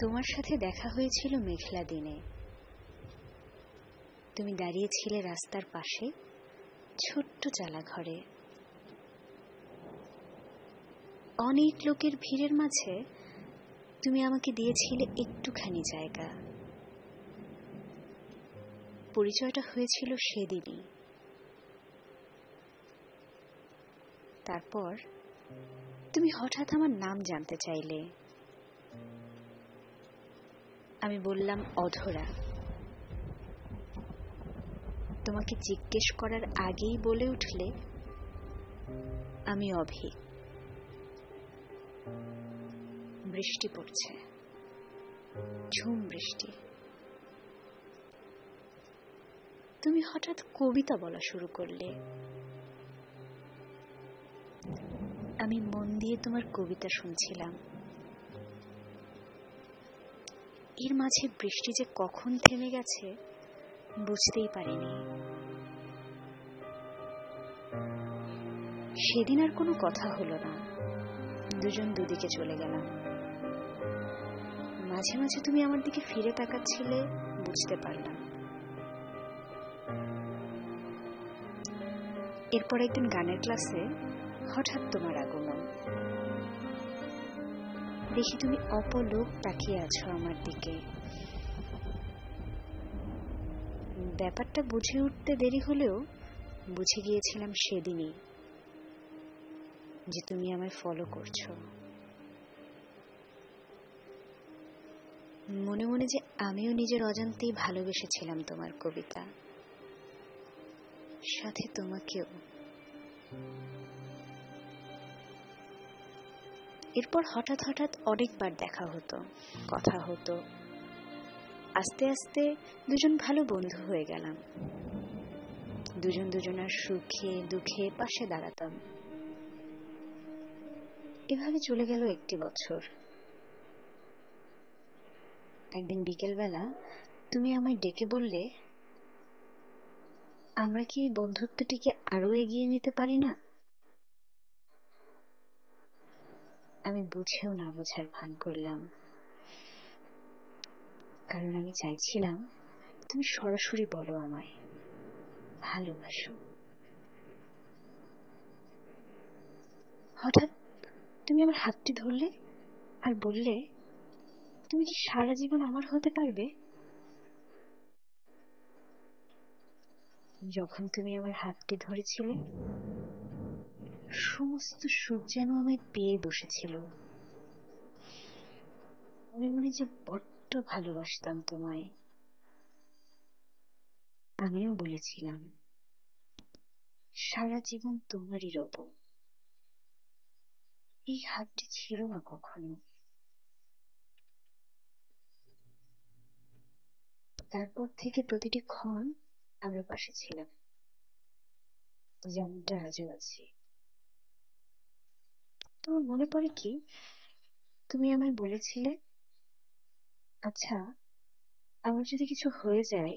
তোমার সাথে দেখা হয়েছিল মেঘলা দিনে। তুমি দাঁড়িয়েছিলে রাস্তার পাশে ছোট্ট চালা ঘরে। অনেক লোকের ভিড়ের মাঝে তুমি আমাকে দিয়েছিলে একটুখানি জায়গা। পরিচয়টা হয়েছিল সেদিনই। তারপর তুমি হঠাৎ আমার নাম জানতে চাইলে। আমি বললাম অধরা। তোমাকে জিজ্ঞেস করার আগেই বলে উঠলে আমি অভি। বৃষ্টি পড়ছে, ঝুম বৃষ্টি। তুমি হঠাৎ কবিতা বলা শুরু করলে। আমি মন দিয়ে তোমার কবিতা শুনছিলাম। এর মাঝে বৃষ্টি যে কখন থেমে গেছে বুঝতেই পারিনি। সেদিন আর কোনো কথা হলো না, দুজন দুদিকে চলে গেলাম। মাঝে মাঝে তুমি আমার দিকে ফিরে তাকাচ্ছিলে, বুঝতে পারলাম। এরপর একদিন গানের ক্লাসে হঠাৎ তোমার আগমন। দেখি তুমি অপলক তাকিয়ে আছো আমার দিকে। ব্যাপারটা বুঝে উঠতে দেরি হলেও বুঝে গিয়েছিলাম সেদিনই যে তুমি আমায় ফলো করছো। মনে মনে যে আমিও নিজের অজান্তেই ভালোবেসেছিলাম তোমার কবিতা, সাথে তোমাকেও। এরপর হঠাৎ হঠাৎ অনেকবার দেখা হতো, কথা হতো। আস্তে আস্তে দুজন ভালো বন্ধু হয়ে গেলাম। দুজন দুজনার সুখে দুঃখে পাশে দাঁড়াতাম। এভাবে চলে গেল 1 বছর। একদিন বিকেলবেলা তুমি আমায় ডেকে বললে, আমরা কি এই বন্ধুত্বটিকে আরো এগিয়ে নিতে পারি না? আমি বুঝেও না বোঝার ভান করলাম, কারণ আমি চাইছিলাম তুমি সরাসরি বলো আমায় ভালোবাসো। হঠাৎ তুমি আমার হাতটি ধরলে আর বললে, তুমি কি সারা জীবন আমার হতে পারবে? যখন তুমি আমার হাতটি ধরেছিলে সমস্ত সুখ যেন আমায় পেয়ে বসেছিল। মনে মনে যে বড্ড ভালোবাসতাম তোমায়। আমিও বলেছিলাম সারা জীবন তোমারই রব। এই হাতটি ছিল না কখনো। তারপর থেকে প্রতিটি ক্ষণ আমরা পাশে ছিলাম, যেমনটা আজও আছি। তোমার মনে পড়ে কি, তুমি আমায় বলেছিলে, আচ্ছা আমার যদি কিছু হয়ে যায়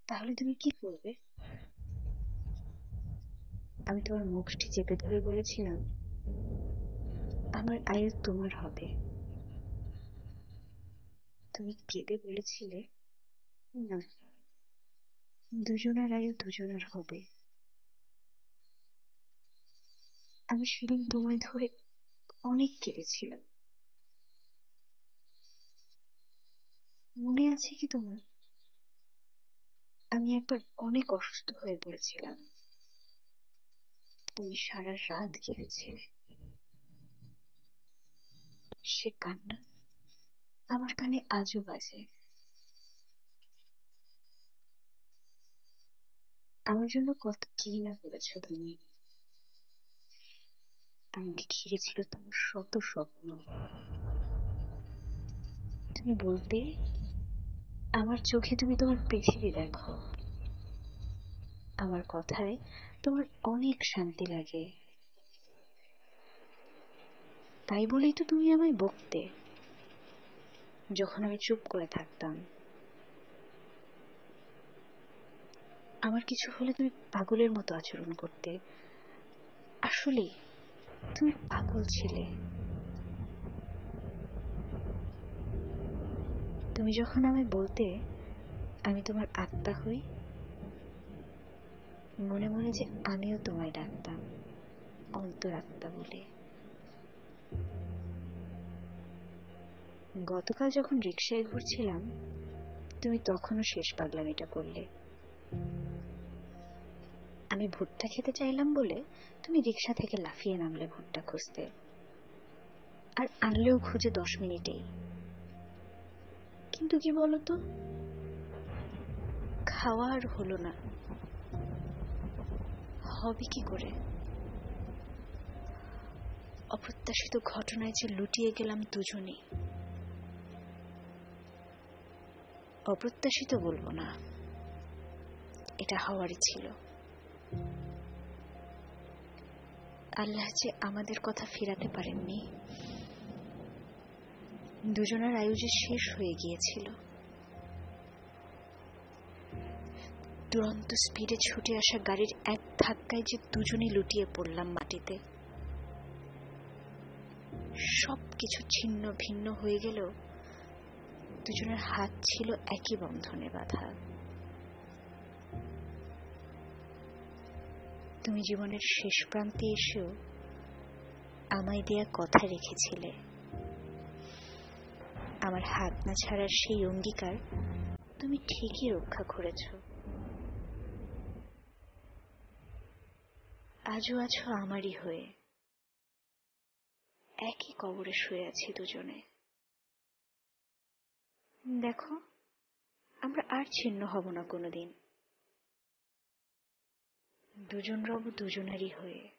তাহলে তুমি কি করবে? আমি তোমার মুখটি চেপে ধরে বলেছিলাম, আমার আয়ু তোমার হবে। তুমি কেঁদে বলেছিলে, না, দুজনের আয়ু দুজনের হবে। আমি সেদিন তোমায় ধরে অনেক কেঁদেছিলাম। মনে আছে কি তোমার? আমি একবার অনেক অসুস্থ হয়ে পড়েছিলাম। তুমি সারা রাত কেঁদেছিলে। সে কান্না আমার কানে আজও বাজে। আমার জন্য কত কি না করেছো তুমি। আমাকে ঘিরে ছিল তোমার শত স্বপ্ন। তুমি বলতে, আমার চোখে তুমি তোমার পৃথিবী দেখো। আমার কথায় তোমার অনেক শান্তি লাগে। তাই বলেই তো তুমি আমায় বকতে যখন আমি চুপ করে থাকতাম। আমার কিছু হলে তুমি পাগলের মতো আচরণ করতে। আসলে তুমি পাগল ছিলে। তুমি যখন আমায় বলতে আমি তোমার আত্মা হই, মনে মনে যে আমিও তোমায় ডাকতাম অন্তরাত্মা বলে। গতকাল যখন রিকশায় ঘুরছিলাম, তুমি তখনও শেষ পাগলামিটা করলে। আমি ভুট্টা খেতে চাইলাম বলে তুমি রিকশা থেকে লাফিয়ে নামলে ভুট্টা খুঁজতে, আর আনলেও খুঁজে 10 মিনিটেই। কিন্তু কি বলতো, খাওয়া আর হলো না। হবে কি করে? অপ্রত্যাশিত ঘটনায় যে লুটিয়ে গেলাম দুজনেই। অপ্রত্যাশিত বলবো না, এটা হওয়ারই ছিল। আল্লাহ যে আমাদের কথা ফেরাতে পারেননি। দুজনের আয়ু যে শেষ হয়ে গিয়েছিল। দুরন্ত স্পিডে ছুটে আসা গাড়ির এক ধাক্কায় যে দুজনেই লুটিয়ে পড়লাম মাটিতে। সবকিছু ছিন্ন ভিন্ন হয়ে গেলেও দুজনের হাত ছিল একই বন্ধনে বাঁধা। তুমি জীবনের শেষ প্রান্তে এসেও আমায় দেয়া কথা রেখেছিলে। আমার হাত না ছাড়ার সেই অঙ্গীকার তুমি ঠিকই রক্ষা করেছ। আজও আছো আমারই হয়ে। একই কবরে শুয়ে আছি দুজনে। দেখো, আমরা আর ছিন্ন হব না কোনোদিন। দুজন রব দুজনেরই হয়ে।